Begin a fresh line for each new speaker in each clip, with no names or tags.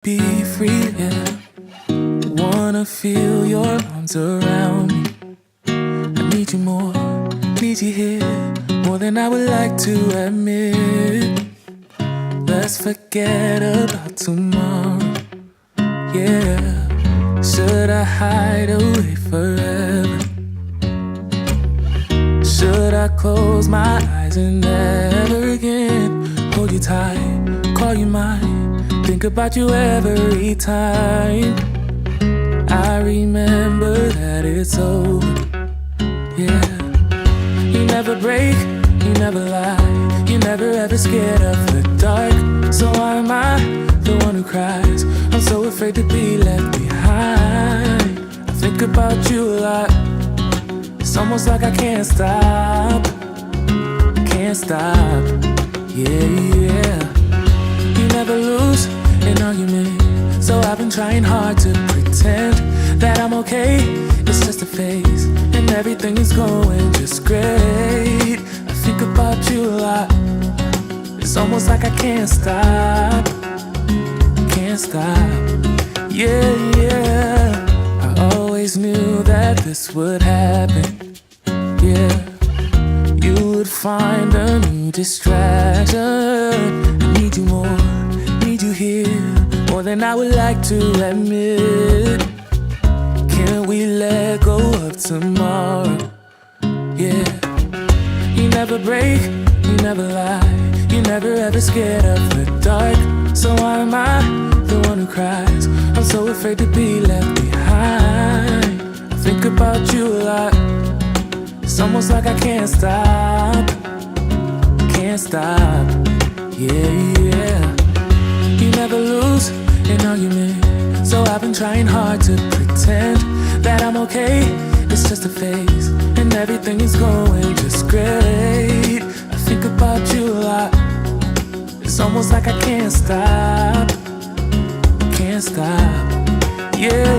Be free, yeah. Wanna feel your arms around me. I need you more, need you here, more than I would like to admit. Let's forget about tomorrow, yeah. Should I hide away forever? Should I close my eyes and never again hold you tight, call you mine, think about you every time? I remember that it's over, yeah. You never break, you never lie, you're never ever scared of the dark. So why am I the one who cries? I'm so afraid to be left behind. I think about you a lot, it's almost like I can't stop, yeah. You never lose an argument, so I've been trying hard to pretend that I'm okay. It's just a phase, and everything is going just great. I think about you a lot, it's almost like I can't stop, yeah. I always knew that this would happen, yeah. You would find a new distraction. I need you more, need you here, more than I would like to admit. Can we let go of tomorrow, yeah. You never break, you never lie, you're never ever scared of the dark. So why am I the one who cries? I'm so afraid to be left behind. I think about you a lot, it's almost like I can't stop, yeah. You never lose an argument, so I've been trying hard to pretend that I'm okay. It's just a phase, and everything is going just great. I think about you a lot, it's almost like I can't stop, yeah.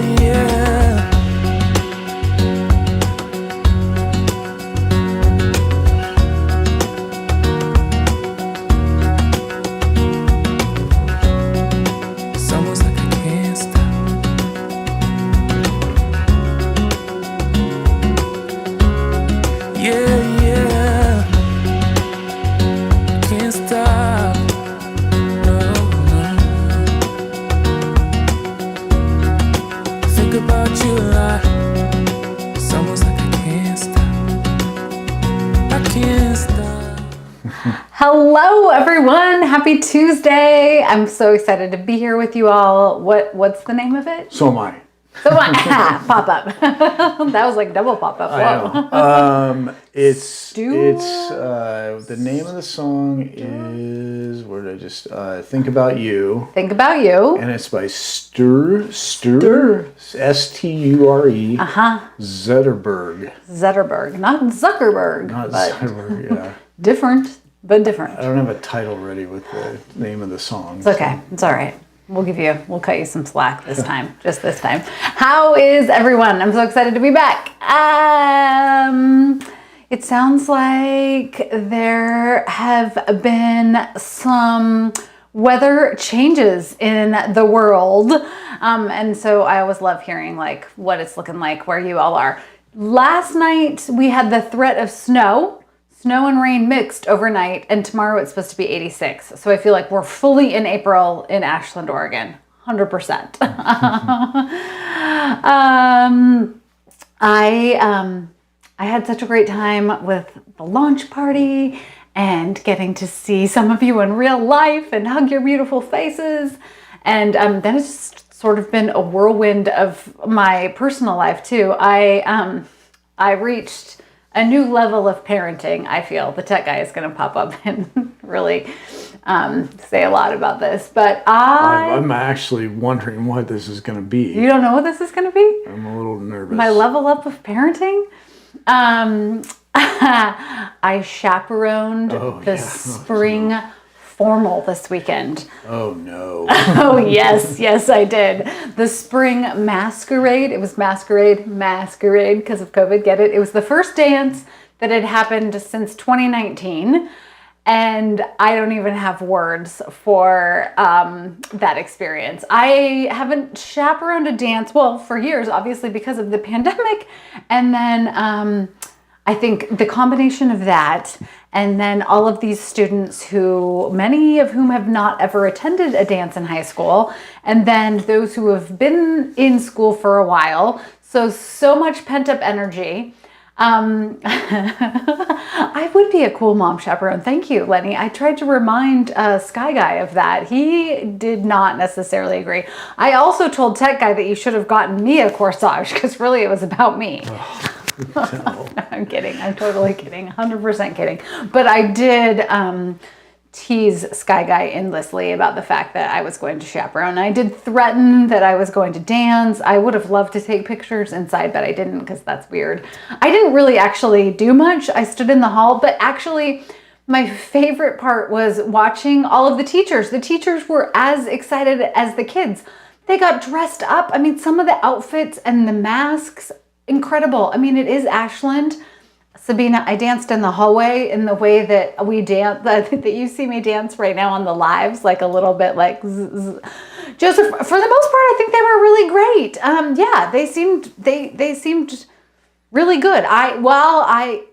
Hello everyone, happy Tuesday. I'm so excited to be here with you all. What's the name of it?
So am I.
Pop up. That was like double pop up. Whoa.
It's the name of the song is, where did I just Think About You.
Think About You.
And it's by Sture Sture Zetterberg.
Zetterberg, not Zuckerberg.
Not Zuckerberg, yeah.
Different, but different.
I don't have a title ready with the name of the song.
It's okay. So. It's all right. We'll cut you some slack this time. Just this time. How is everyone? I'm so excited to be back. It sounds like there have been some weather changes in the world. And so I always love hearing like what it's looking like where you all are. Last night we had the threat of snow and rain mixed overnight, and tomorrow it's supposed to be 86. So I feel like we're fully in April in Ashland, Oregon, 100%. I had such a great time with the launch party and getting to see some of you in real life and hug your beautiful faces. And then it's just sort of been a whirlwind of my personal life too. I reached a new level of parenting. I feel the tech guy is going to pop up and really say a lot about this, but
I'm actually wondering what this is going to be.
You don't know what this is going to be?
I'm a little nervous.
My level up of parenting? I chaperoned the spring formal this weekend.
Oh no.
Oh yes, I did. The spring masquerade. It was masquerade because of COVID. Get it? It was the first dance that had happened since 2019. And I don't even have words for that experience. I haven't chaperoned a dance, well, for years, obviously, because of the pandemic. And then I think the combination of that, and then all of these students who, many of whom have not ever attended a dance in high school, and then those who have been in school for a while. So much pent up energy. I would be a cool mom chaperone. Thank you, Lenny. I tried to remind Sky Guy of that. He did not necessarily agree. I also told Tech Guy that you should have gotten me a corsage because really it was about me. No, I'm kidding. I'm totally kidding. 100% kidding. But I did tease Sky Guy endlessly about the fact that I was going to chaperone. I did threaten that I was going to dance. I would have loved to take pictures inside, but I didn't because that's weird. I didn't really actually do much. I stood in the hall, but actually my favorite part was watching all of the teachers. The teachers were as excited as the kids. They got dressed up. I mean, some of the outfits and the masks, incredible. I mean, it is Ashland. Sabina, I danced in the hallway in the way that we dance, that you see me dance right now on the lives, like a little bit like Joseph. For the most part, I think they were really great. Yeah, they seemed really good.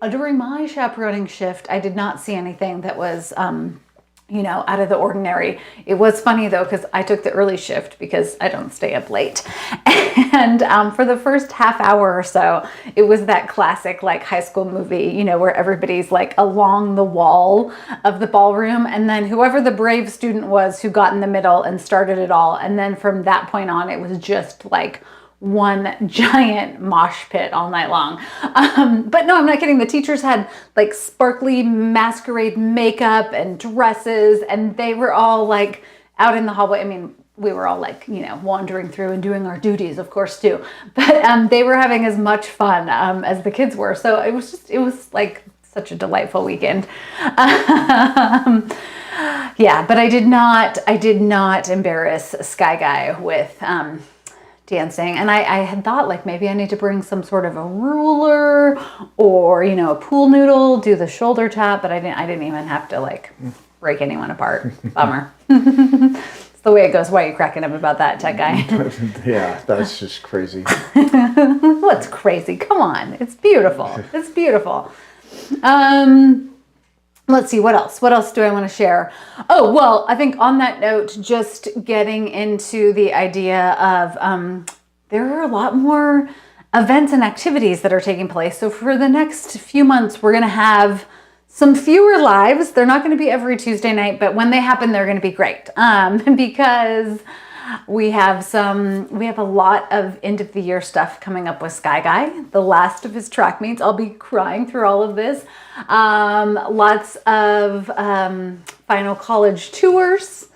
During my chaperoning shift, I did not see anything that was out of the ordinary. It was funny though, because I took the early shift because I don't stay up late. And for the first half hour or so, it was that classic like high school movie, where everybody's like along the wall of the ballroom. And then whoever the brave student was who got in the middle and started it all. And then from that point on, it was just like one giant mosh pit all night long. But no, I'm not kidding. The teachers had like sparkly masquerade makeup and dresses, and they were all like out in the hallway. I mean, we were all like, wandering through and doing our duties, of course, too. But they were having as much fun as the kids were. So it was like such a delightful weekend. Yeah, but I did not embarrass Sky Guy with dancing. And I had thought like maybe I need to bring some sort of a ruler or, a pool noodle, do the shoulder tap, but I didn't even have to like break anyone apart. Bummer. It's the way it goes. Why are you cracking up about that, Tech Guy?
Yeah, that's just crazy.
What's crazy? Come on. It's beautiful. It's beautiful. Let's see, what else? What else do I want to share? Oh, well, I think on that note, just getting into the idea of there are a lot more events and activities that are taking place. So for the next few months, we're going to have some fewer lives. They're not going to be every Tuesday night, but when they happen, they're going to be great because we have a lot of end of the year stuff coming up with Sky Guy, the last of his track meets. I'll be crying through all of this. Lots of final college tours,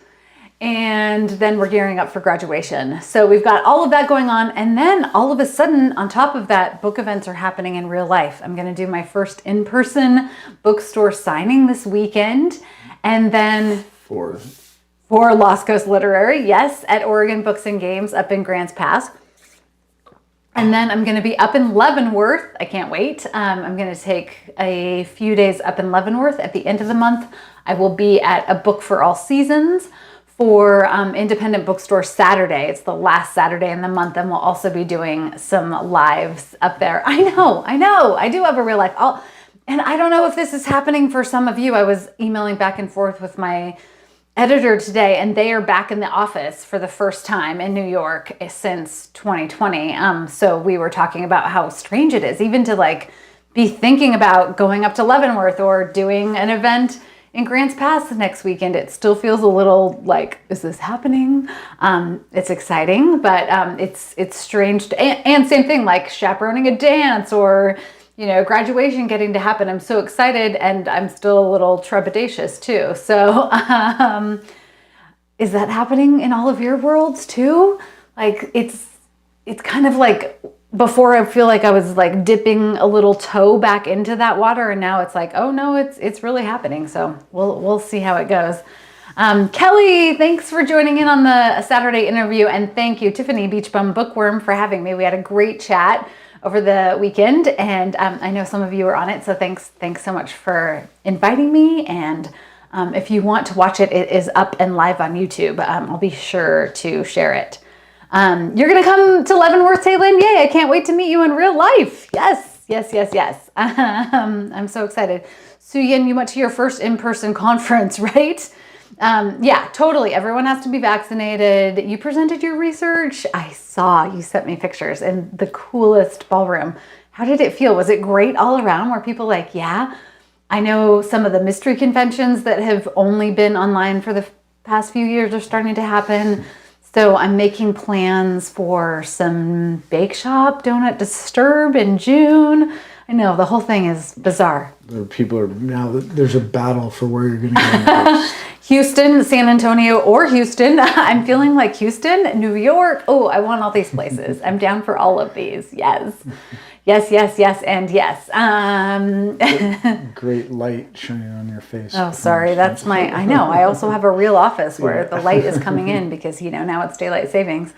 and then we're gearing up for graduation. So we've got all of that going on, and then all of a sudden, on top of that, book events are happening in real life. I'm going to do my first in-person bookstore signing this weekend, and then for Lost Coast Literary, yes, at Oregon Books and Games up in Grants Pass. And then I'm going to be up in Leavenworth. I can't wait. I'm going to take a few days up in Leavenworth at the end of the month. I will be at A Book for All Seasons for Independent Bookstore Saturday. It's the last Saturday in the month, and we'll also be doing some lives up there. I know. I do have a real life. And I don't know if this is happening for some of you. I was emailing back and forth with my editor today, and they are back in the office for the first time in New York since 2020. So we were talking about how strange it is even to like be thinking about going up to Leavenworth or doing an event in Grants Pass next weekend. It still feels a little like, is this happening? It's exciting, but it's strange. And same thing, like chaperoning a dance or graduation getting to happen. I'm so excited, and I'm still a little trepidatious too. So is that happening in all of your worlds too? Like it's kind of like before I feel like I was like dipping a little toe back into that water, and now it's like, oh no, it's really happening. So we'll see how it goes. Kelly, thanks for joining in on the Saturday interview, and thank you, Tiffany Beachbum Bookworm, for having me. We had a great chat over the weekend, and I know some of you were on it, so thanks so much for inviting me, and If you want to watch it, it is up and live on YouTube. I'll be sure to share it. You're going to come to Leavenworth, Taylin? Yay, I can't wait to meet you in real life. Yes, yes, yes, yes. I'm so excited. Suyin, you went to your first in-person conference, right? Yeah, totally. Everyone has to be vaccinated. You presented your research. I saw you sent me pictures in the coolest ballroom. How did it feel? Was it great all around? Were people like, yeah? I know some of the mystery conventions that have only been online for the past few years are starting to happen. So I'm making plans for some bake shop, Donut Disturb in June. I know, the whole thing is bizarre.
There's a battle for where you're going to go next.
Houston, San Antonio, or Houston. I'm feeling like Houston, New York. Oh, I want all these places. I'm down for all of these. Yes. Yes, yes, yes, and yes.
Great light shining on your face.
Oh, sorry. That's I know. I also have a real office where the light is coming in because, now it's daylight savings.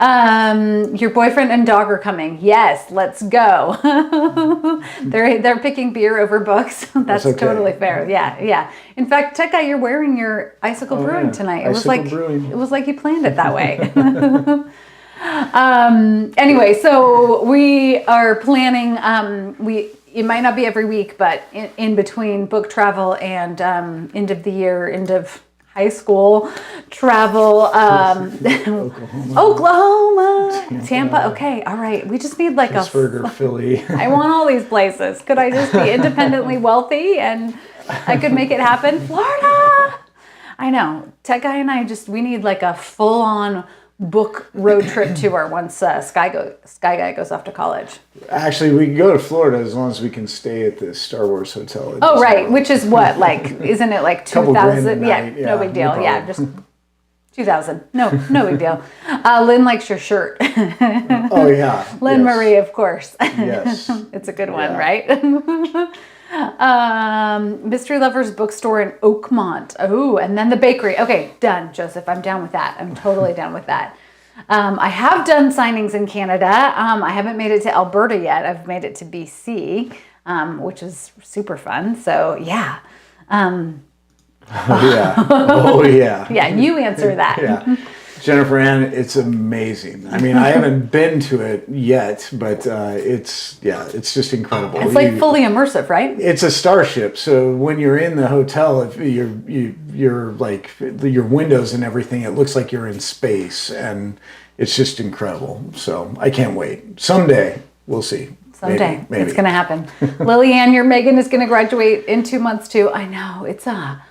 Your boyfriend and dog are coming. Yes, let's go. They're picking beer over books. That's okay. Totally fair. Yeah, yeah. In fact, Tech Guy, you're wearing your Icicle Brewing tonight. It was like you planned it that way. Anyway, so we are planning. It might not be every week, but in between book travel and end of the year, end of high school travel, Oklahoma, Tampa. Okay, all right. We just need like
Pittsburgh or Philly.
I want all these places. Could I just be independently wealthy and I could make it happen? Florida. I know. Tech Guy and I we need like a full-on book road trip tour once Sky Guy goes off to college.
Actually, we can go to Florida as long as we can stay at the Star Wars Hotel.
Oh, right. Which is what? Like, isn't it like 2,000? Yeah, no big deal. No, yeah, just 2,000. No big deal. Lynn likes your shirt.
Oh, yeah.
Lynn Marie, of course.
Yes.
It's a good one, right? Mystery Lovers Bookstore in Oakmont. Oh, and then the bakery. Okay, done, Joseph. I'm down with that. I'm totally down with that. I have done signings in Canada. I haven't made it to Alberta yet. I've made it to BC, which is super fun. So, yeah.
Oh, yeah. Oh, yeah.
Yeah, you answer that.
Yeah. Jennifer Ann, it's amazing. I mean, I haven't been to it yet, but it's just incredible.
It's like fully immersive, right?
It's a starship. So when you're in the hotel, if you're like your windows and everything, it looks like you're in space, and it's just incredible. So I can't wait. Someday we'll see.
Someday
maybe.
It's going to happen. Lillian, your Megan is going to graduate in 2 months too. I know it's a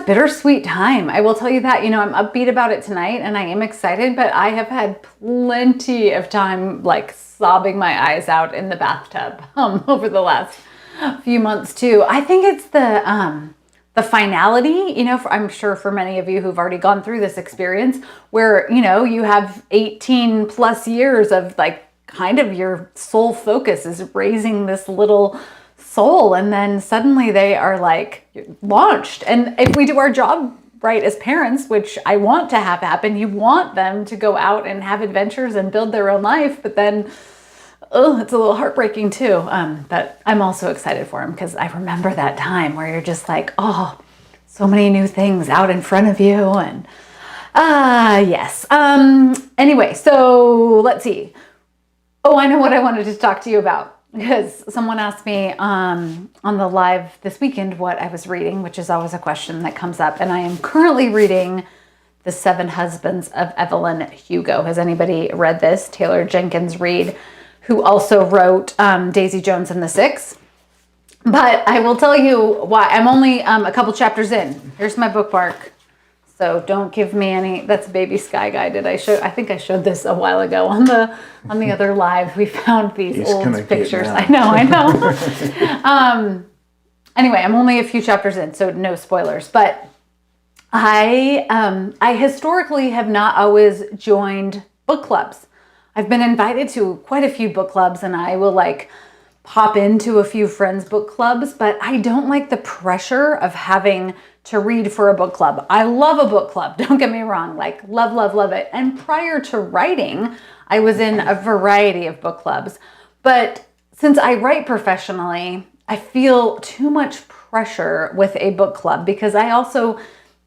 bittersweet time. I will tell you that. I'm upbeat about it tonight, and I am excited. But I have had plenty of time, like sobbing my eyes out in the bathtub over the last few months too. I think it's the finality. I'm sure for many of you who've already gone through this experience, where you have 18 plus years of like, kind of your sole focus is raising this little soul, and then suddenly they are like launched. And if we do our job right as parents, which I want to have happen, you want them to go out and have adventures and build their own life, but then it's a little heartbreaking too. But I'm also excited for them because I remember that time where you're just like, oh, so many new things out in front of you. And yes. Anyway, so let's see. Oh, I know what I wanted to talk to you about, because someone asked me on the live this weekend what I was reading, which is always a question that comes up. And I am currently reading The 7 Husbands of Evelyn Hugo. Has anybody read this? Taylor Jenkins Reid, who also wrote Daisy Jones and the Six. But I will tell you why. I'm only a couple chapters in. Here's my bookmark. So don't give me any. That's baby Sky Guy. I think I showed this a while ago on the other live. We found these old pictures. I know. Anyway, I'm only a few chapters in, so no spoilers. But I historically have not always joined book clubs. I've been invited to quite a few book clubs, and I will like pop into a few friends' book clubs, but I don't like the pressure of having to read for a book club. I love a book club, don't get me wrong, like love, love, love it. And prior to writing, I was in a variety of book clubs. But since I write professionally, I feel too much pressure with a book club because I also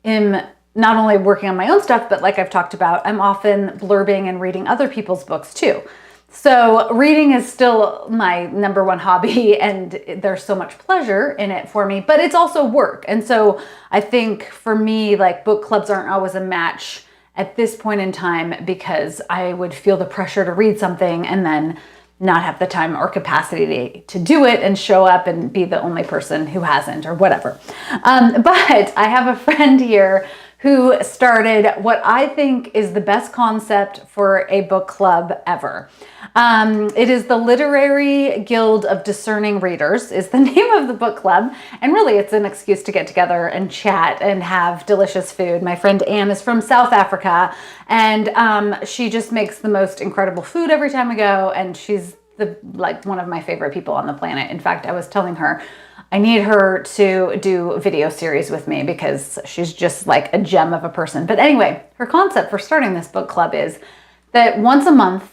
am not only working on my own stuff, but like I've talked about, I'm often blurbing and reading other people's books too. So reading is still my number one hobby, and there's so much pleasure in it for me, but it's also work. And so I think for me, like, book clubs aren't always a match at this point in time, because I would feel the pressure to read something and then not have the time or capacity to do it and show up and be the only person who hasn't, or whatever. But I have a friend here who started what I think is the best concept for a book club ever. It is the Literary Guild of Discerning Readers is the name of the book club. And really it's an excuse to get together and chat and have delicious food. My friend Anne is from South Africa, and she just makes the most incredible food every time we go. And she's one of my favorite people on the planet. In fact, I was telling her, I need her to do a video series with me because she's just like a gem of a person. But anyway, her concept for starting this book club is that once a month,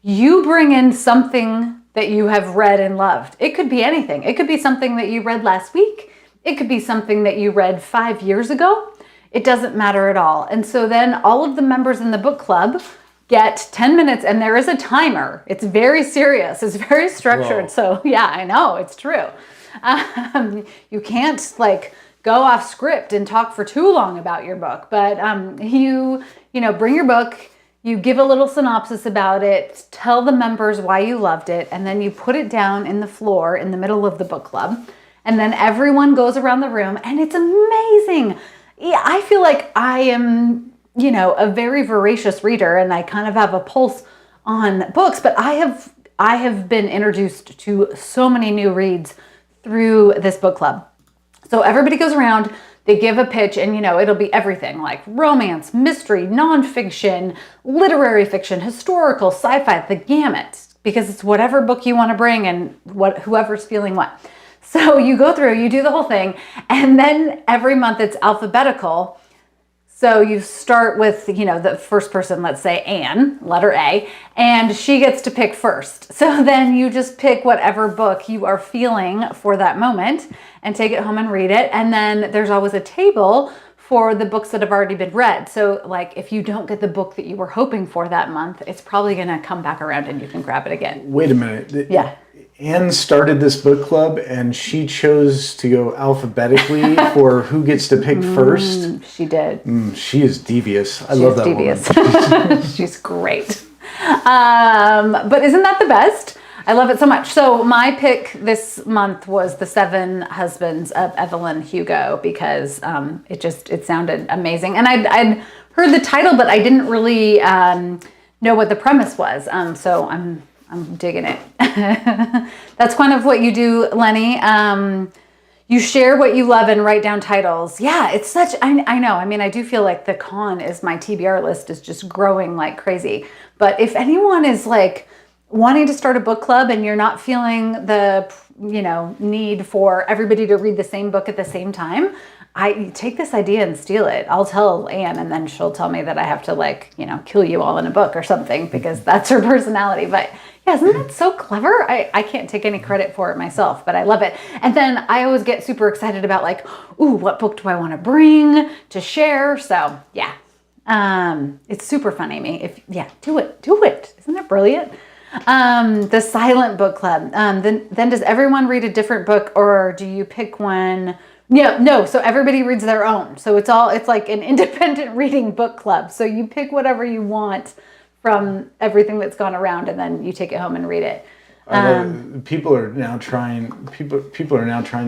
you bring in something that you have read and loved. It could be anything. It could be something that you read last week. It could be something that you read 5 years ago. It doesn't matter at all. And so then all of the members in the book club get 10 minutes, and there is a timer. It's very serious. It's very structured.
Whoa.
So yeah, I know, it's true. You can't like go off script and talk for too long about your book, but you bring your book, you give a little synopsis about it, tell the members why you loved it, and then you put it down in the floor in the middle of the book club, and then everyone goes around the room, and it's amazing. Yeah, I feel like I am, a very voracious reader, and I kind of have a pulse on books, but I have been introduced to so many new reads through this book club. So everybody goes around, they give a pitch, and it'll be everything like romance, mystery, nonfiction, literary fiction, historical, sci-fi, the gamut, because it's whatever book you want to bring and whoever's feeling what. So you go through, you do the whole thing, and then every month it's alphabetical. So you start with, the first person, let's say Anne, letter A, and she gets to pick first. So then you just pick whatever book you are feeling for that moment and take it home and read it. And then there's always a table for the books that have already been read. So like if you don't get the book that you were hoping for that month, it's probably going to come back around and you can grab it again.
Wait a minute.
Yeah.
Anne started this book club and she chose to go alphabetically for who gets to pick first.
She did.
She is devious. I love that
devious.
woman.
She's great. But isn't that the best? I love it so much. So my pick this month was The Seven Husbands of Evelyn Hugo because it sounded amazing. And I'd heard the title, but I didn't really know what the premise was. So I'm digging it. That's kind of what you do, Lenny. You share what you love and write down titles. Yeah, it's such, I know. I mean, I do feel like the con is my TBR list is just growing like crazy. But if anyone is like wanting to start a book club and you're not feeling the, need for everybody to read the same book at the same time, I take this idea and steal it. I'll tell Anne and then she'll tell me that I have to kill you all in a book or something because that's her personality. But yeah, isn't that so clever? I can't take any credit for it myself, but I love it. And then I always get super excited about what book do I want to bring to share? So yeah, it's super fun, Amy. Do it. Isn't that brilliant? The silent book club. Then does everyone read a different book or do you pick one? Yeah, no. So everybody reads their own. So it's like an independent reading book club. So you pick whatever you want from everything that's gone around, and then you take it home and read it.
People are now trying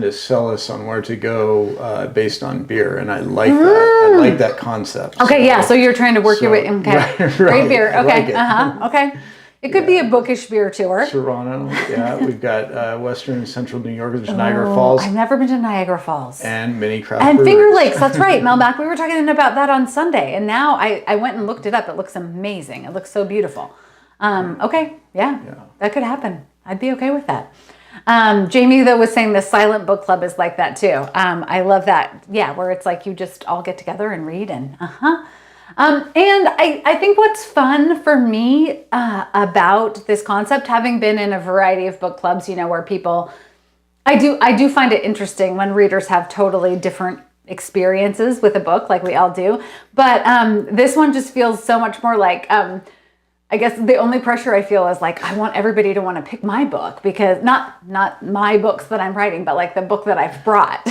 to sell us on where to go based on beer, and I like that. I like that concept.
Okay, yeah. So you're trying to work your way. Okay,
right,
great beer. Okay,
like
okay. It could be a bookish beer tour.
Toronto, yeah. We've got Western and Central New York. There's Niagara Falls.
I've never been to Niagara Falls.
And many craft
and
breweries.
Finger Lakes. That's right, Melback. We were talking about that on Sunday, and now I went and looked it up. It looks amazing. It looks so beautiful. Okay, yeah, that could happen. I'd be okay with that. Jamie, though, was saying the silent book club is like that too. I love that. Yeah, where it's like you just all get together and read and and I think what's fun for me about this concept, having been in a variety of book clubs, where people I do find it interesting when readers have totally different experiences with a book, like we all do. But this one just feels so much more like, I guess the only pressure I feel is like, I want everybody to want to pick my book, because not my books that I'm writing, but like the book that I've brought.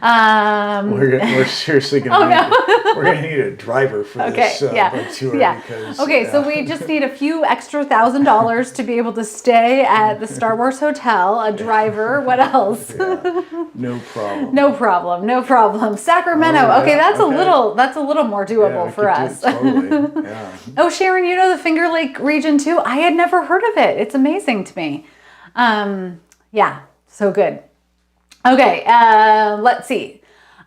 We're seriously gonna need a driver for this book tour. Because,
so we just need a few extra $1,000 to be able to stay at the Star Wars Hotel, a driver. What else?
No problem.
No problem. Sacramento. Okay, that's a little more doable for us.
Totally. Yeah.
Oh, Sharon, you know the Finger Lake region too? I had never heard of it. It's amazing to me. So good. Okay, let's see.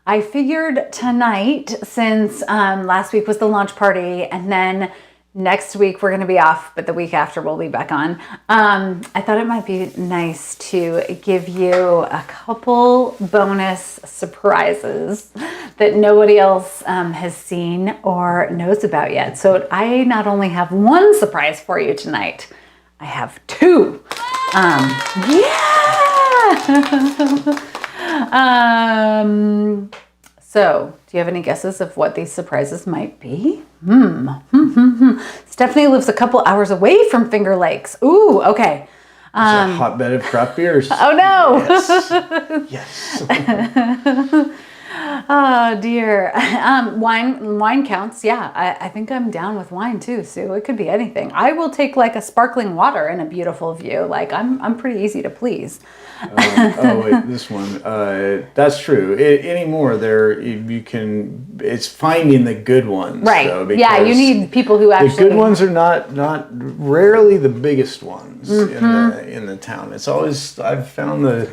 I figured tonight, since last week was the launch party, and then next week we're going to be off, but the week after we'll be back on. I thought it might be nice to give you a couple bonus surprises that nobody else has seen or knows about yet. So I not only have one surprise for you tonight, I have two. So do you have any guesses of what these surprises might be? Stephanie lives a couple hours away from Finger Lakes. Ooh, okay.
It's a hotbed of craft beers.
Oh no.
Yes.
Oh dear. Wine counts. Yeah, I think I'm down with wine too, Sue. It could be anything. I will take like a sparkling water and a beautiful view. Like I'm pretty easy to please.
Wait, this one. That's true. Anymore, it's finding the good ones.
Right.
Though,
yeah, you need people who actually.
The good ones are not rarely the biggest ones in the town. It's always, I've found the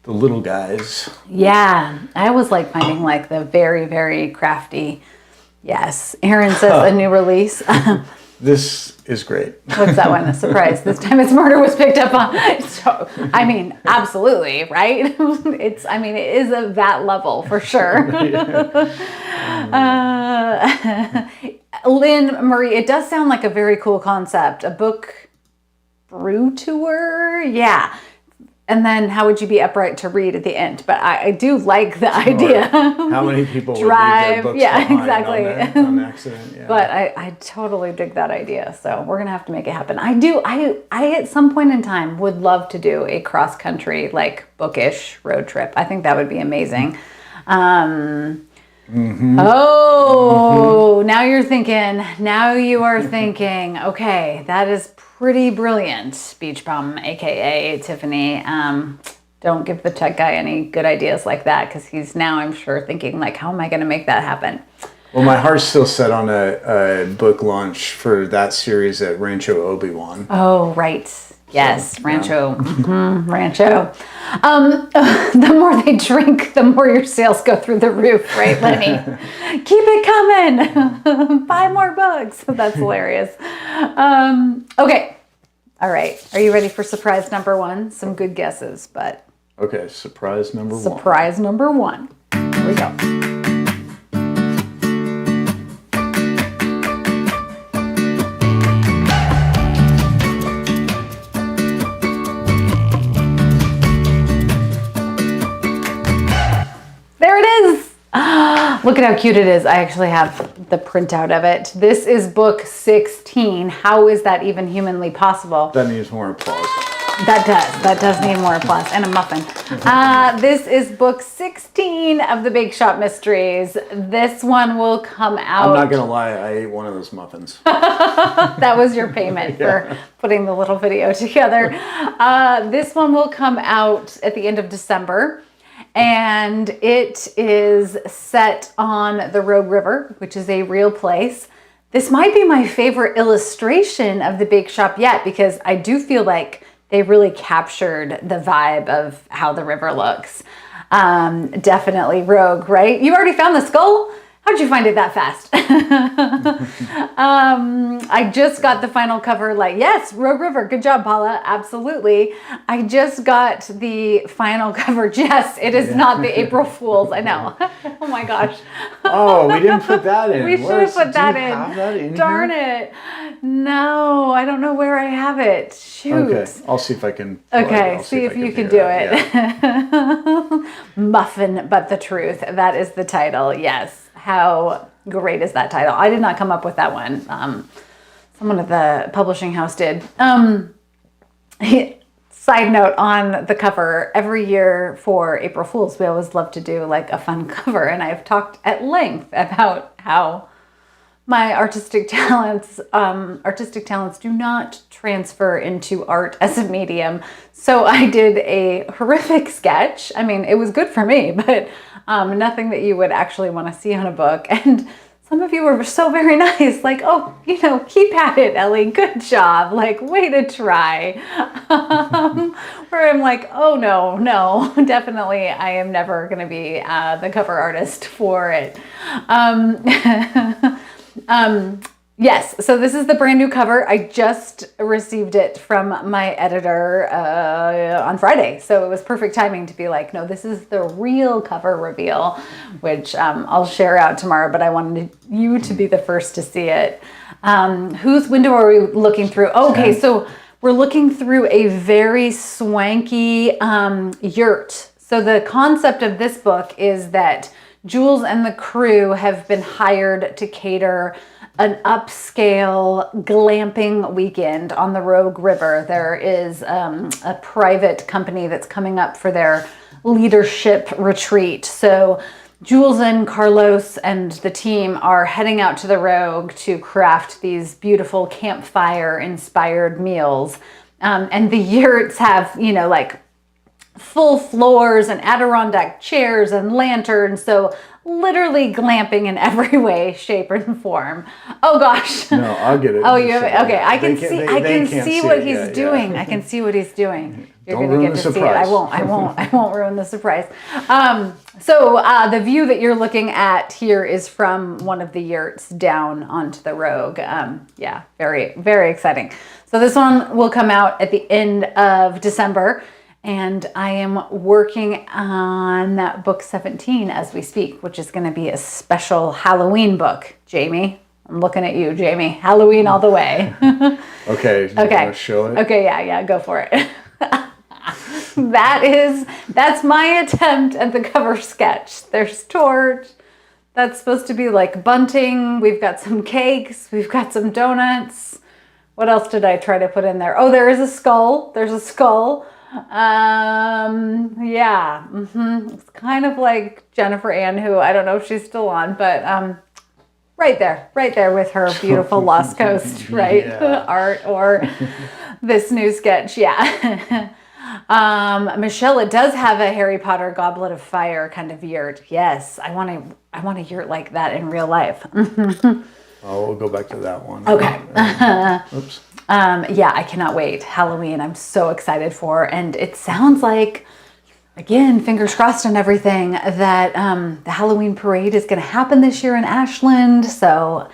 little guys.
Yeah, I always like finding like the very, very crafty. Yes, Aaron says a new release.
This is great.
What's that one? A surprise. This time it's Murder Was Picked Up On. So, I mean, absolutely, right? It is of that level for sure. Lynn Marie, it does sound like a very cool concept. A book brew tour? Yeah. And then how would you be upright to read at the end? But I do like the idea.
How many people
drive?
Would leave their books
exactly.
on accident? Yeah.
But I totally dig that idea. So we're gonna have to make it happen. I at some point in time would love to do a cross country like bookish road trip. I think that would be amazing. Now you're thinking. Now you are thinking. Okay, that is pretty brilliant, Beach Bum, aka Tiffany. Don't give the tech guy any good ideas like that, because he's now, I'm sure, thinking like, how am I going to make that happen?
Well, my heart's still set on a book launch for that series at Rancho Obi-Wan.
Oh, right. Yes, Rancho. Rancho. The more they drink, the more your sales go through the roof, right, Lenny? Keep it coming. Buy more books. That's hilarious. Okay. All right. Are you ready for surprise number one? Some good guesses, but.
Okay, surprise number one.
Surprise number one. Here we go. Look at how cute it is. I actually have the printout of it. This is book 16. How is that even humanly possible?
That needs more applause.
That does need more applause and a muffin. This is book 16 of the Bake Shop Mysteries. This one will come out.
I'm not gonna lie, I ate one of those muffins.
That was your payment for putting the little video together. This one will come out at the end of December. And it is set on the Rogue River, which is a real place. This might be my favorite illustration of the Bake Shop yet, because I do feel like they really captured the vibe of how the river looks. Definitely Rogue, right? You already found the skull? How'd you find it that fast? I just got the final cover. Yes, Rogue River. Good job, Paula. Absolutely. I just got the final cover. Yes, it is not the April Fool's. I know. Oh my gosh.
Oh, we didn't put that in.
We should have put that in.
Have that in
Darn
here?
it. No, I don't know where I have it. Shoot.
Okay, I'll see if I can.
Okay, see if you can do it. Yeah. Muffin But the Truth. That is the title. Yes. How great is that title? I did not come up with that one. Someone at the publishing house did. Side note on the cover, every year for April Fool's, we always love to do a fun cover. And I've talked at length about how my artistic talents do not transfer into art as a medium. So I did a horrific sketch. I mean, it was good for me, but nothing that you would actually want to see on a book. And some of you were so very nice, oh, keep at it, Ellie. Good job. Way to try. Where I'm oh, no, definitely I am never going to be the cover artist for it. Yes, so this is the brand new cover. I just received it from my editor on Friday. So it was perfect timing to be no, this is the real cover reveal, which I'll share out tomorrow, but I wanted you to be the first to see it. Whose window are we looking through? Okay, so we're looking through a very swanky yurt. So the concept of this book is that Jules and the crew have been hired to cater an upscale glamping weekend on the Rogue River. There is a private company that's coming up for their leadership retreat. So Jules and Carlos and the team are heading out to the Rogue to craft these beautiful campfire-inspired meals. And the yurts have, full floors and Adirondack chairs and lanterns. So literally glamping in every way, shape, and form. Oh gosh.
No, I'll get it.
Oh, you have it. Okay, I can see what he's doing.
Yeah.
I can see what he's doing. You're
Don't
gonna
ruin
get
the
to see it. I won't ruin the surprise. So the view that you're looking at here is from one of the yurts down onto the Rogue. Yeah, very, very exciting. So this one will come out at the end of December. And I am working on book 17 as we speak, which is going to be a special Halloween book. Jamie, I'm looking at you, Jamie. Halloween all the way.
Okay. You want to show it?
Okay, yeah, go for it. That's my attempt at the cover sketch. There's torch. That's supposed to be bunting. We've got some cakes. We've got some donuts. What else did I try to put in there? Oh, there is a skull. There's a skull. Yeah. It's kind of like Jennifer Ann, who I don't know if she's still on, but right there with her beautiful Lost Coast, right?
Yeah.
Art or this new sketch. Yeah. Michelle, it does have a Harry Potter Goblet of Fire kind of yurt. Yes, I want a yurt like that in real life.
Oh, we'll go back to that one.
Okay.
Oops.
Yeah, I cannot wait. Halloween, I'm so excited for. And it sounds like, again, fingers crossed and everything, that the Halloween parade is going to happen this year in Ashland. So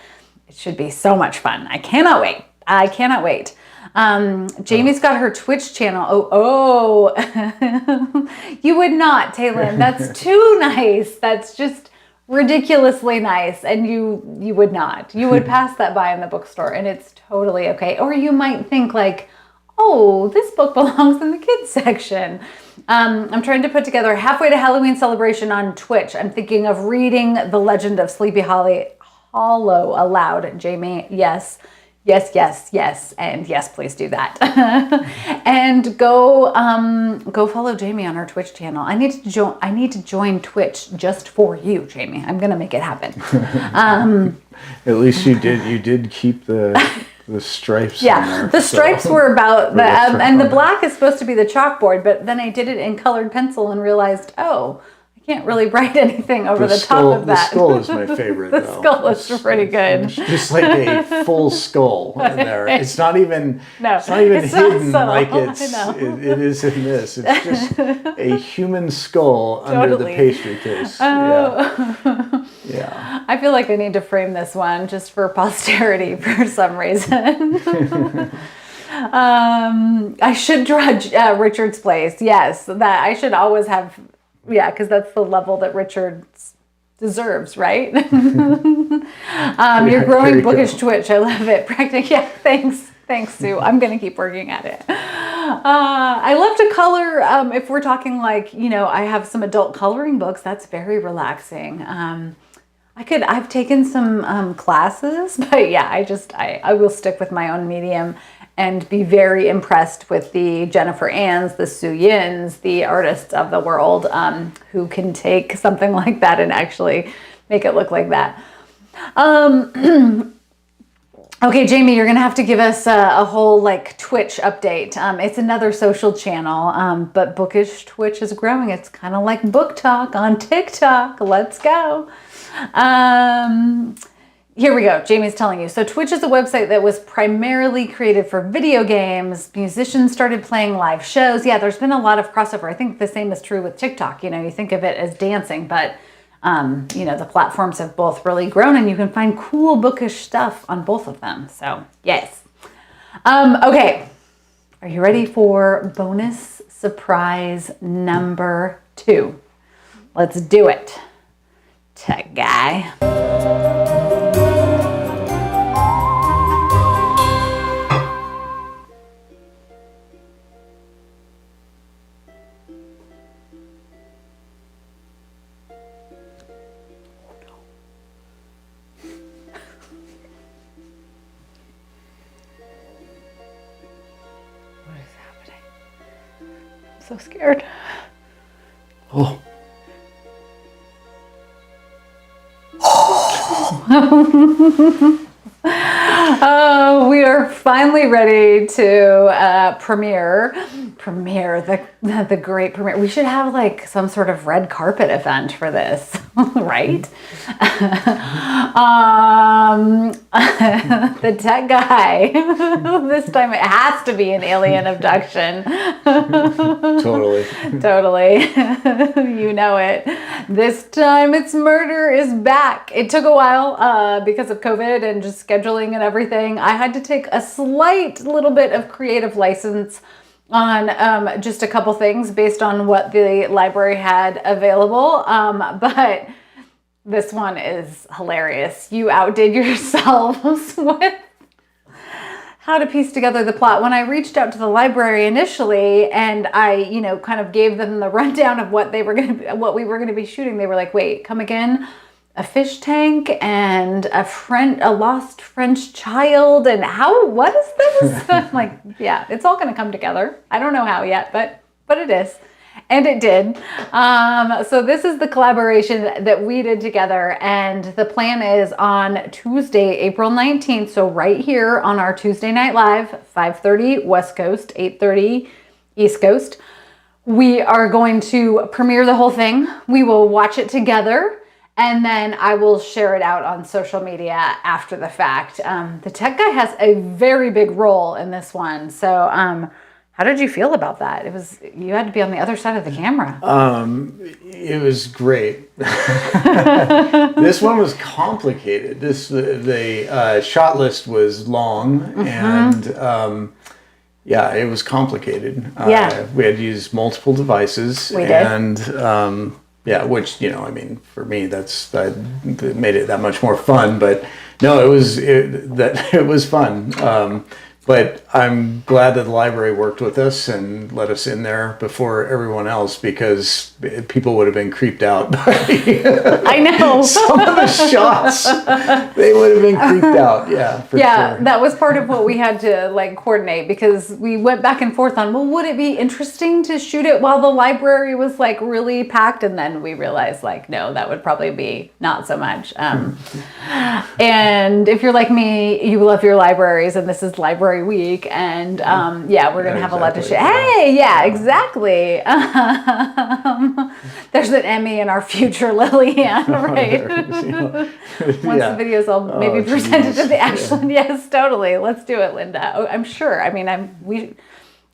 it should be so much fun. I cannot wait. Jamie's got her Twitch channel. Oh. You would not, Taylin. That's too nice. That's just ridiculously nice, and you would not. You would pass that by in the bookstore, and it's totally okay. Or you might think oh, this book belongs in the kids section. I'm trying to put together a halfway to Halloween celebration on Twitch. I'm thinking of reading The Legend of Sleepy Hollow aloud. Jamie, yes, and yes, please do that. And go follow Jamie on her Twitch channel. I need to join Twitch just for you, Jamie. I'm gonna make it happen.
At least you did keep the stripes.
Yeah,
on there,
the stripes were about the and the black is supposed to be the chalkboard, but then I did it in colored pencil and realized, oh, I can't really write anything over the top of that.
The skull is my favorite.
The skull is pretty good.
It's just like a full skull in there. It's not even hidden
subtle.
like it is in this. It's just a human skull under the pastry case.
Oh.
Yeah.
I feel like I need to frame this one just for posterity for some reason. I should draw Richard's place. Yes, that I should always have. Yeah, because that's the level that Richard deserves, right? You're growing bookish Twitch. I love it. Yeah, thanks, Sue. I'm gonna keep working at it. I love to color. If we're talking like, I have some adult coloring books. That's very relaxing. I've taken some classes, but yeah, I will stick with my own medium and be very impressed with the Jennifer Anns, the Sue Yins, the artists of the world who can take something like that and actually make it look like that. Okay, Jamie, you're gonna have to give us a whole Twitch update. It's another social channel, but Bookish Twitch is growing. It's kind of like Book Talk on TikTok. Let's go. Here we go. Jamie's telling you. So Twitch is a website that was primarily created for video games. Musicians started playing live shows. Yeah, there's been a lot of crossover. I think the same is true with TikTok. You think of it as dancing, but the platforms have both really grown and you can find cool bookish stuff on both of them. So yes. Okay. Are you ready for bonus surprise number 2? Let's do it. Tech guy. So scared.
Oh.
We are finally ready to premiere the great premiere. We should have some sort of red carpet event for this, right? The tech guy. This time it has to be an alien abduction.
Totally.
You know it. This time it's murder is back. It took a while because of COVID and just scheduling and everything. I had to take a slight little bit of creative license on just a couple things based on what the library had available. But this one is hilarious. You outdid yourselves with how to piece together the plot. When I reached out to the library initially and I, kind of gave them the rundown of what we were going to be shooting, they were like, wait, come again? A fish tank and a lost French child and what is this? I'm like, yeah, it's all going to come together. I don't know how yet, but it is. And it did. So this is the collaboration that we did together. And the plan is on Tuesday, April 19th. So right here on our Tuesday Night Live, 5:30 West Coast, 8:30 East Coast, we are going to premiere the whole thing. We will watch it together. And then I will share it out on social media after the fact. The tech guy has a very big role in this one. So how did you feel about that? You had to be on the other side of the camera.
It was great. This one was complicated. The shot list was long and it was complicated. We had to use multiple devices.
We did.
And which, for me, that made it that much more fun. But no, it was fun. But I'm glad that the library worked with us and let us in there before everyone else because people would have been creeped out by
I know.
some of the shots. They would have been creeped out. Yeah, for sure.
That was part of what we had to coordinate because we went back and forth on, well, would it be interesting to shoot it while the library was really packed? And then we realized no, that would probably be not so much. And if you're like me, you love your libraries and this is library week and we're gonna have a lot to share. Hey, yeah, exactly. There's an Emmy in our future, Lillian, right? Once the videos all maybe presented to the Ashland. Yes, totally. Let's do it, Linda. I'm sure.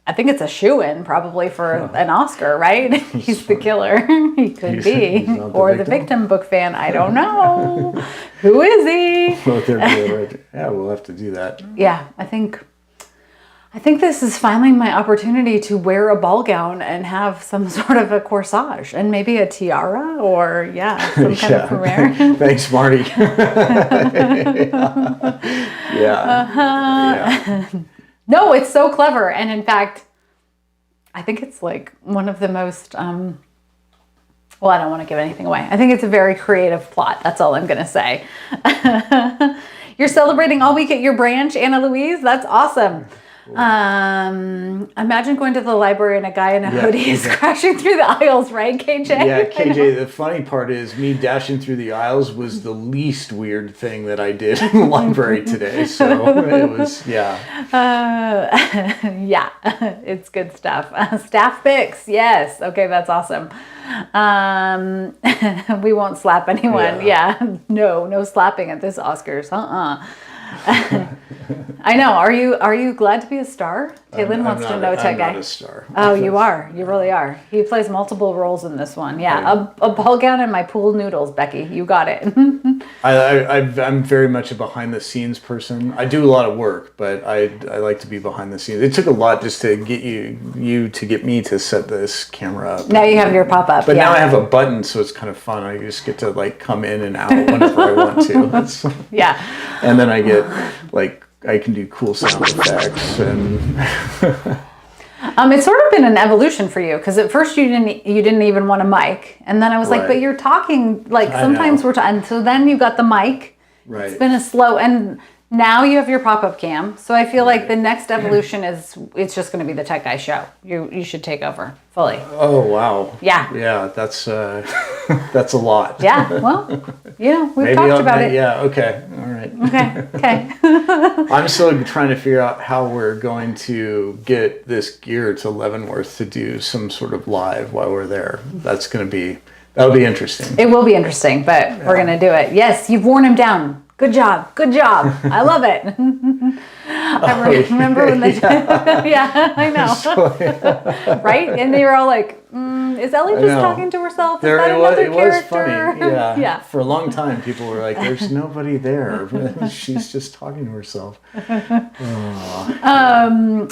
I think it's a shoo-in probably for an Oscar, right? He's the killer. He could be.
he's not the
Or the
victim.
victim book fan. I don't know. Who is he?
Well, they're good, right? Yeah, we'll have to do that.
Yeah, I think this is finally my opportunity to wear a ball gown and have some sort of a corsage and maybe a tiara or some kind of premiere.
Thanks, Marty. Yeah.
No, it's so clever. And in fact, I think it's like one of the most, well, I don't want to give anything away. I think it's a very creative plot. That's all I'm going to say. You're celebrating all week at your branch, Anna Louise? That's awesome. Imagine going to the library and a guy in a hoodie is crashing through the aisles, right, KJ?
Yeah, KJ, the funny part is me dashing through the aisles was the least weird thing that I did in the library today. So it was,
it's good stuff. Staff picks, yes. Okay, that's awesome. We won't slap anyone. No slapping at this Oscars. I know. Are you glad to be a star? Taylin wants to know, Tech Guy.
I'm not a star.
Oh, you are. You really are. He plays multiple roles in this one. Yeah, a ball gown and my pool noodles, Becky. You got it.
I'm very much a behind the scenes person. I do a lot of work, but I like to be behind the scenes. It took a lot just to get you to get me to set this camera up.
Now you have your pop up.
But now I have a button, so it's kind of fun. I just get to like come in and out whenever I want to.
Yeah.
And then I get I can do cool sound effects and.
It's sort of been an evolution for you because at first you didn't even want a mic, and then I was like, but you're talking like sometimes we're talking. So then you got the mic.
Right.
It's been a slow, and now you have your pop-up cam. So I feel like the next evolution is it's just going to be the Tech Guy show. You should take over fully.
Oh wow.
Yeah.
Yeah, that's that's a lot.
Yeah. Well, we've talked about it.
Yeah. Okay. All right.
Okay.
I'm still trying to figure out how we're going to get this gear to Leavenworth to do some sort of live while we're there. That'll be interesting.
It will be interesting, but we're going to do it. Yes, you've worn him down. Good job. I love it. I remember when they I know. Right? And they were all like, is Ellie just talking to herself? Is that another character?
Was funny. Yeah. For a long time, people were like, there's nobody there. She's just talking to herself.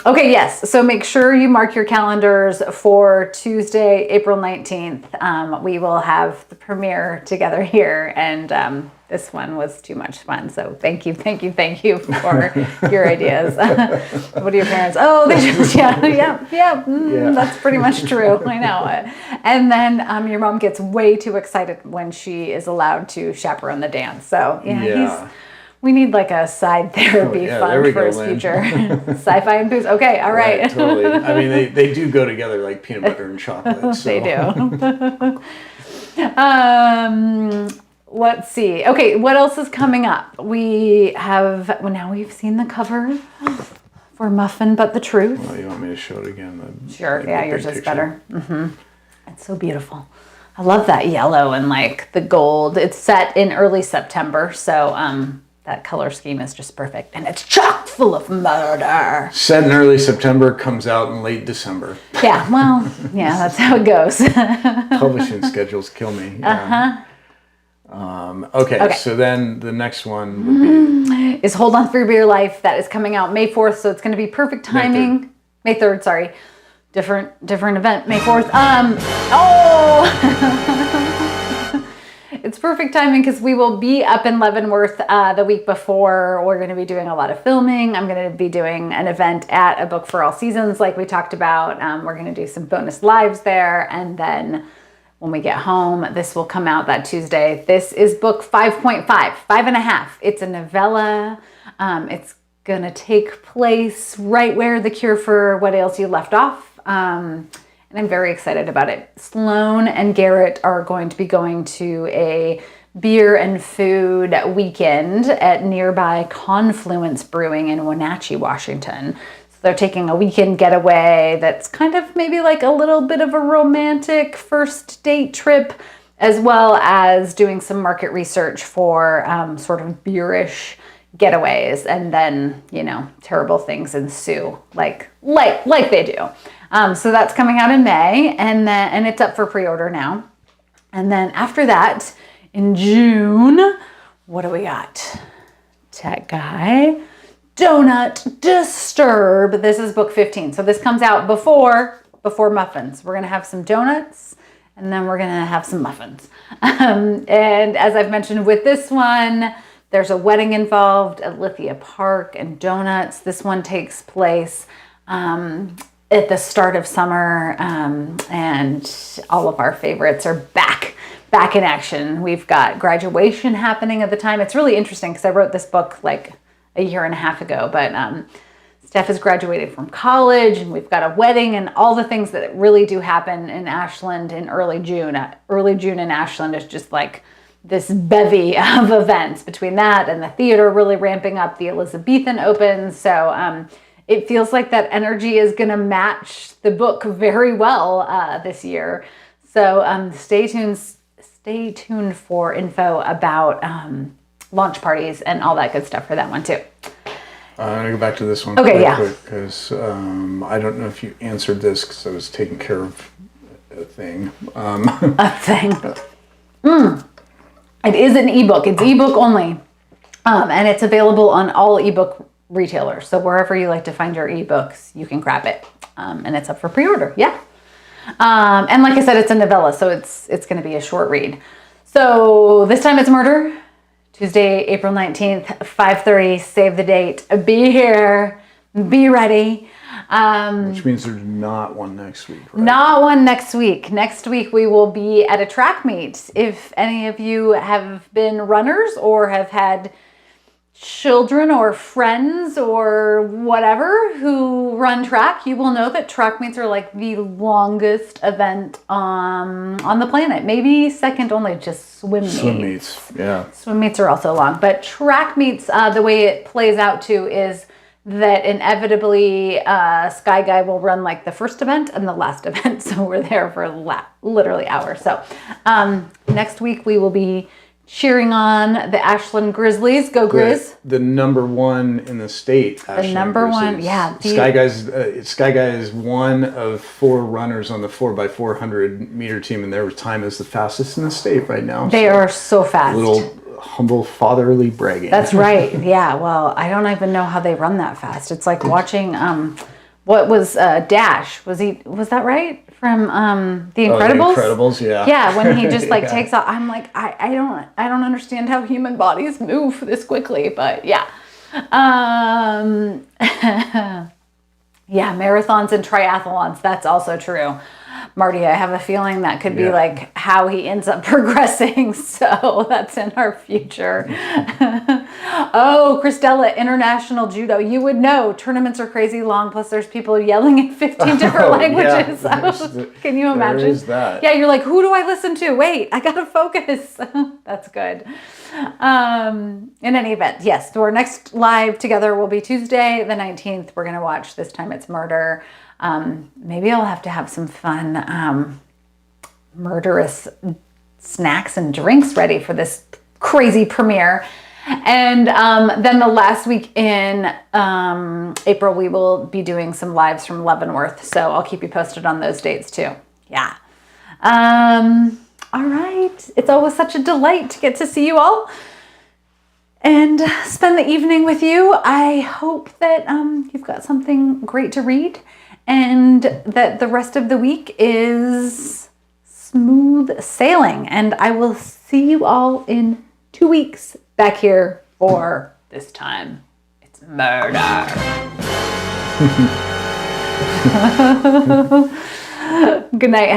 Okay, yes. So make sure you mark your calendars for Tuesday, April 19th. We will have the premiere together here, and this one was too much fun. So thank you for your ideas. What are your parents? Oh, they just, that's pretty much true. I know. And then your mom gets way too excited when she is allowed to chaperone the dance. So we need like a side therapy fund for his future. Sci-fi and booze. Okay, all right.
Totally. I mean, they do go together like peanut butter and chocolate. So.
They do. Let's see. Okay, what else is coming up? We've seen the cover for Muffin But the Truth.
Oh, you want me to show it again?
Sure. Yeah, yours is better. Mm-hmm. It's so beautiful. I love that yellow and like the gold. It's set in early September, so that color scheme is just perfect, and it's chock full of murder.
Set in early September, comes out in late December.
Yeah. Well, yeah, that's how it goes.
Publishing schedules kill me. Yeah. Okay, so then the next one would be...
is Hold On For Your Life. That is coming out May 4th, so it's going to be perfect timing. May 3rd, sorry. Different event, May 4th. It's perfect timing because we will be up in Leavenworth the week before. We're going to be doing a lot of filming. I'm going to be doing an event at A Book for All Seasons like we talked about. We're going to do some bonus lives there, and then... when we get home, this will come out that Tuesday. This is book 5.5, 5.5. It's a novella. It's gonna take place right where The Cure for What Ails You left off. And I'm very excited about it. Sloan and Garrett are going to be going to a beer and food weekend at nearby Confluence Brewing in Wenatchee, Washington. They're taking a weekend getaway that's kind of maybe like a little bit of a romantic first date trip, as well as doing some market research for sort of beerish getaways, and then, terrible things ensue like they do. So that's coming out in May, and it's up for pre-order now. And then after that, in June, what do we got? Tech Guy, Donut Disturb. This is book 15. So this comes out before muffins. We're going to have some donuts, and then we're going to have some muffins. And as I've mentioned with this one, there's a wedding involved at Lithia Park and donuts. This one takes place at the start of summer, and all of our favorites are back in action. We've got graduation happening at the time. It's really interesting because I wrote this book like a year and a half ago, but Steph has graduated from college, and we've got a wedding and all the things that really do happen in Ashland in early June. Early June in Ashland is just like this bevy of events. Between that and the theater really ramping up, the Elizabethan opens. So it feels like that energy is going to match the book very well this year. So stay tuned for info about launch parties and all that good stuff for that one too.
I'm going to go back to this one
quick
because I don't know if you answered this because I was taking care of a thing.
A thing. It is an ebook. It's ebook only. And it's available on all ebook retailers. So wherever you like to find your ebooks, you can grab it. And it's up for pre-order. Yeah. And like I said, it's a novella, so it's going to be a short read. So this time it's murder. Tuesday, April 19th, 5:30. Save the date. Be here. Be ready.
Which means there's not one next week, right?
Not one next week. Next week we will be at a track meet. If any of you have been runners or have had children or friends or whatever who run track, you will know that track meets are like the longest event on the planet. Maybe second only just swim meets.
Yeah.
Swim meets are also long, but track meets, the way it plays out too is that inevitably Sky Guy will run like the first event and the last event. So we're there for literally hours. So next week we will be cheering on the Ashland Grizzlies. Go Grizz.
The number one in the state.
The number one, yeah.
Sky Guy is one of 4 runners on the 4x400 meter team, and their time is the fastest in the state right now.
They are so fast.
Little humble fatherly bragging.
That's right. Yeah. Well, I don't even know how they run that fast. It's like watching. What was Dash? Was that right? From The Incredibles?
The Incredibles, yeah.
Yeah, when he just like takes off. I'm like, I don't understand how human bodies move this quickly, but yeah. Yeah, marathons and triathlons, that's also true. Marty, I have a feeling that could be like how he ends up progressing. So that's in our future. Oh, Christella, international judo. You would know tournaments are crazy long. Plus there's people yelling in 15 different languages. Yeah. Can you imagine?
There is that.
Yeah, you're like, who do I listen to? Wait, I got to focus. That's good. In any event, yes. So our next live together will be Tuesday, the 19th. We're going to watch This Time It's Murder. Maybe I'll have to have some fun murderous snacks and drinks ready for this crazy premiere. And then the last week in April, we will be doing some lives from Leavenworth. So I'll keep you posted on those dates too. Yeah. All right. It's always such a delight to get to see you all and spend the evening with you. I hope that you've got something great to read, and that the rest of the week is smooth sailing. And I will see you all in 2 weeks back here for This Time It's Murder. Good night.